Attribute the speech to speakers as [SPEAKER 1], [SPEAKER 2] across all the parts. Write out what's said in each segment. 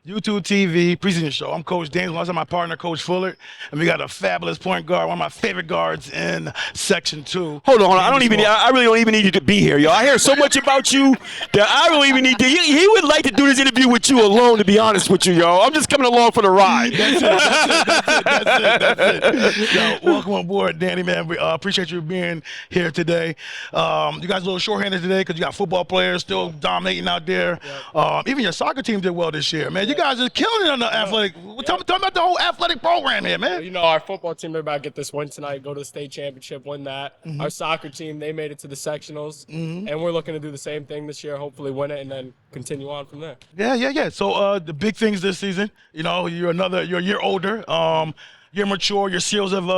[SPEAKER 1] U2TV Preseason Show. I'm Coach Daniels, alongside my partner, Coach Fuller, and we got a fabulous point guard, one of my favorite guards in Section 2.
[SPEAKER 2] Hold on. I really don't even need you to be here, yo. I hear so much about you that I don't even need to. He would like to do this interview with you alone, to be honest with you, yo. I'm just coming along for the ride.
[SPEAKER 1] That's it. Yo, welcome on board, Danny, man. We appreciate you being here today. You guys a little shorthanded today because you got football players still dominating out there. Even your soccer team did well this year, man. You guys are killing it on the athletic. Tell me about the whole athletic program here, man.
[SPEAKER 3] You know, our football team, they're about to get this win tonight, go to the state championship, win that. Our soccer team, they made it to the sectionals, and we're looking to do the same thing this year, hopefully win it, and then continue on from there.
[SPEAKER 1] Yeah. So the big things this season, you know, you're a year older. You're mature. Your skills have,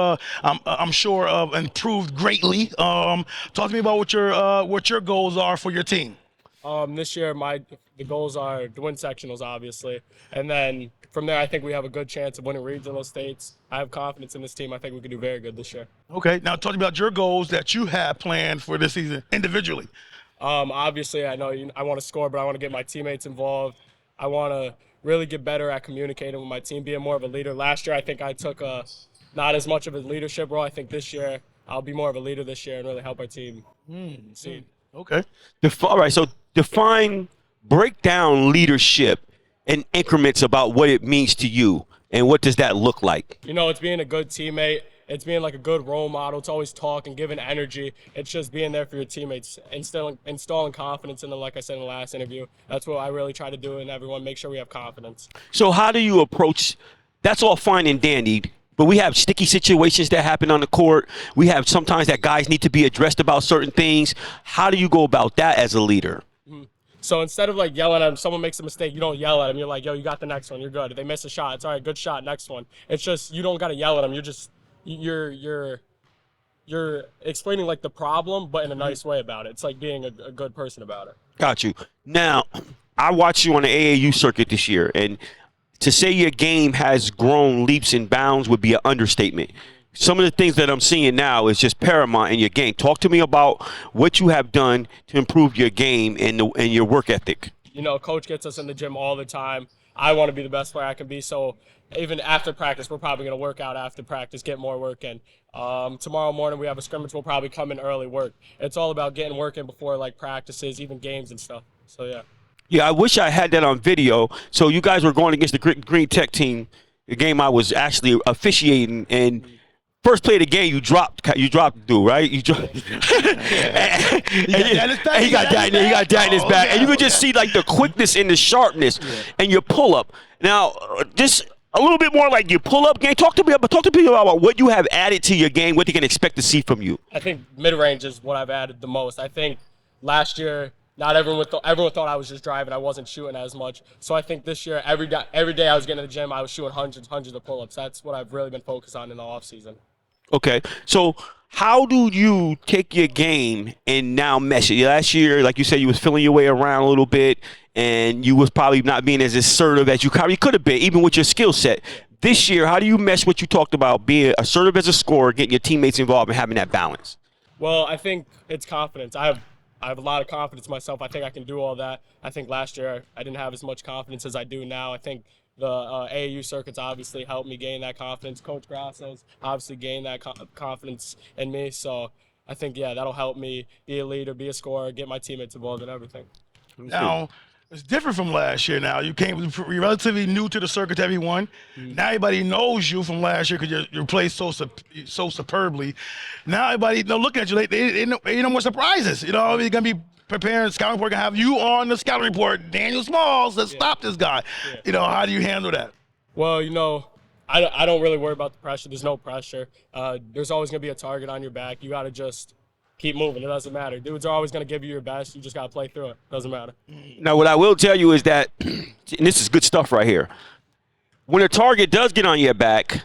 [SPEAKER 1] I'm sure, improved greatly. Talk to me about what your goals are for your team.
[SPEAKER 3] This year, the goals are to win sectionals, obviously, and then from there, I think we have a good chance of winning regional states. I have confidence in this team. I think we can do very good this year.
[SPEAKER 1] Okay. Now, talk to me about your goals that you have planned for this season individually.
[SPEAKER 3] Obviously, I know I want to score, but I want to get my teammates involved. I want to really get better at communicating with my team, being more of a leader. Last year, I think I took not as much of a leadership role. I think this year, I'll be more of a leader this year and really help our team succeed.
[SPEAKER 1] Okay.
[SPEAKER 2] All right, so break down leadership in increments about what it means to you, and what does that look like?
[SPEAKER 3] You know, it's being a good teammate. It's being like a good role model. It's always talking, giving energy. It's just being there for your teammates, installing confidence in them, like I said in the last interview. That's what I really try to do in everyone, make sure we have confidence.
[SPEAKER 2] So how do you approach – that's all fine and dandy, but we have sticky situations that happen on the court. We have sometimes that guys need to be addressed about certain things. How do you go about that as a leader?
[SPEAKER 3] So instead of like yelling at them, someone makes a mistake, you don't yell at them. You're like, yo, you got the next one. You're good. If they miss a shot, it's all right, good shot, next one. It's just you don't got to yell at them. You're just you're explaining like the problem, but in a nice way about it. It's like being a good person about it.
[SPEAKER 2] Got you. Now, I watched you on the AAU circuit this year, and to say your game has grown leaps and bounds would be an understatement. Some of the things that I'm seeing now is just paramount in your game. Talk to me about what you have done to improve your game and your work ethic.
[SPEAKER 3] You know, Coach gets us in the gym all the time. I want to be the best player I can be, so even after practice, we're probably going to work out after practice, get more work in. Tomorrow morning, we have a scrimmage. We'll probably come in early work. It's all about getting work in before, like, practices, even games and stuff. So, yeah.
[SPEAKER 2] Yeah, I wish I had that on video. So you guys were going against the Green Tech team, the game I was actually officiating, and first play of the game, you dropped the dude, right? You dropped. He got that in his back. And you could just see like the quickness and the sharpness and your pull up. Now, just a little bit more like your pull up game. Talk to me about what you have added to your game, what they can expect to see from you.
[SPEAKER 3] I think mid range is what I've added the most. I think last year, not everyone thought I was just driving. I wasn't shooting as much. So I think this year, every day I was getting to the gym, I was shooting hundreds of pull ups. That's what I've really been focused on in the off season.
[SPEAKER 2] Okay, so how do you take your game and now mesh it? Last year, like you said, you was feeling your way around a little bit, and you was probably not being as assertive as you probably could have been, even with your skill set. This year, how do you mesh what you talked about, being assertive as a scorer, getting your teammates involved, and having that balance?
[SPEAKER 3] Well, I think it's confidence. I have a lot of confidence in myself. I think I can do all that. I think last year I didn't have as much confidence as I do now. I think the AAU circuits obviously helped me gain that confidence. Coach Grasso's obviously gained that confidence in me. So I think, yeah, that'll help me be a leader, be a scorer, get my teammates involved in everything.
[SPEAKER 1] Now, it's different from last year now. You're relatively new to the circuit to everyone. Now everybody knows you from last year because you played so superbly. Now everybody looking at you, they no more surprises. You know, they're going to be preparing scouting report, going to have you on the scouting report. Daniel Smalls, let's stop this guy. Yeah. You know, how do you handle that?
[SPEAKER 3] Well, you know, I don't really worry about the pressure. There's no pressure. There's always going to be a target on your back. You got to just keep moving. It doesn't matter. Dudes are always going to give you your best. You just got to play through it. Doesn't matter.
[SPEAKER 2] Now, what I will tell you is that, and this is good stuff right here, when a target does get on your back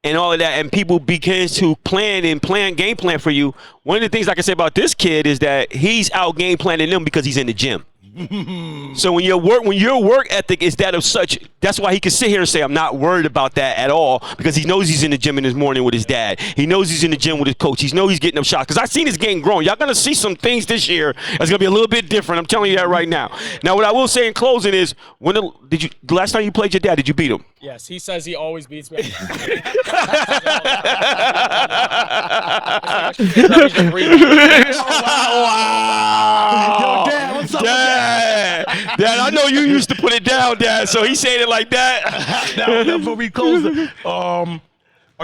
[SPEAKER 2] and all of that, and people begin to game plan for you, one of the things I can say about this kid is that he's out game planning them because he's in the gym. So when your work ethic is that That's why he can sit here and say, I'm not worried about that at all, because he knows he's in the gym in the morning with his dad. He knows he's in the gym with his coach. He knows he's getting them shots. Because I've seen his game growing. Y'all going to see some things this year that's going to be a little bit different. I'm telling you that right now. Now, what I will say in closing is, the last time you played your dad, did you beat him?
[SPEAKER 3] Yes, he says he always beats me.
[SPEAKER 1] Yo, Dad, what's up with that?
[SPEAKER 2] Dad, I know you used to put it down, Dad, so he's saying it like that.
[SPEAKER 1] Now, before we close, are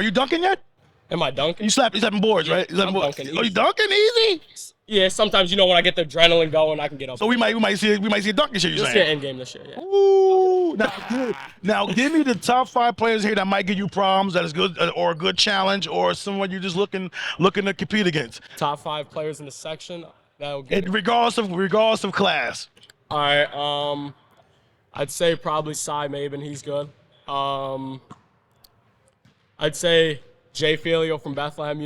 [SPEAKER 1] you dunking yet?
[SPEAKER 3] Am I dunking?
[SPEAKER 1] You slapping boards, right? You slapping boards.
[SPEAKER 3] dunking
[SPEAKER 1] Oh, you
[SPEAKER 3] easy.
[SPEAKER 1] dunking easy?
[SPEAKER 3] Yeah, sometimes when I get the adrenaline going, I can get up.
[SPEAKER 1] So we might see a dunking shit. You
[SPEAKER 3] Just
[SPEAKER 1] saying?
[SPEAKER 3] get in game this year. Yeah.
[SPEAKER 1] Ooh, now give me the top 5 players here that might give you problems. That is good, or a good challenge, or someone you're just looking to compete against.
[SPEAKER 3] Top 5 players in the section. That'll get
[SPEAKER 1] Regardless of class.
[SPEAKER 3] All right. I'd say probably Cy Mabin. He's good. I'd say Jay Filio from Bethlehem.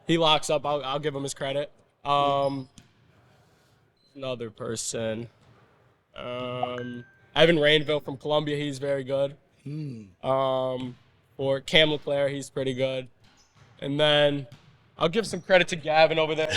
[SPEAKER 3] He locks up. I'll give him his credit. Another person. Evan Rainville from Columbia. He's very good. Or Cam LeClaire. He's pretty good. And then I'll give some credit to Gavin over there.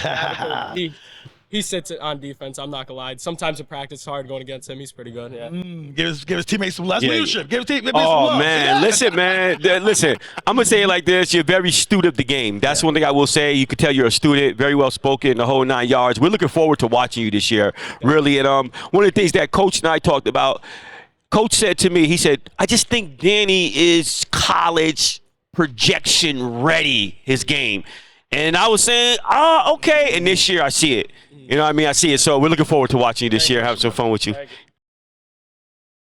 [SPEAKER 3] He sits on defense. I'm not gonna lie. Sometimes in practice, it's hard going against him. He's pretty good. Yeah.
[SPEAKER 1] Give his teammates some less leadership. Give his teammates some
[SPEAKER 2] Oh,
[SPEAKER 1] love.
[SPEAKER 2] man.
[SPEAKER 1] Yeah.
[SPEAKER 2] Listen, man. Listen, I'm going to say it like this. You're very astute of the game. That's one thing I will say. You can tell you're a student, very well spoken, the whole 9 yards. We're looking forward to watching you this year, really. And one of the things that Coach and I talked about, Coach said to me, he said, I just think Danny is college projection ready, his game. And I was saying, okay. And this year I see it. You know what I mean? I see it. So we're looking forward to watching you this year. Have some fun with you.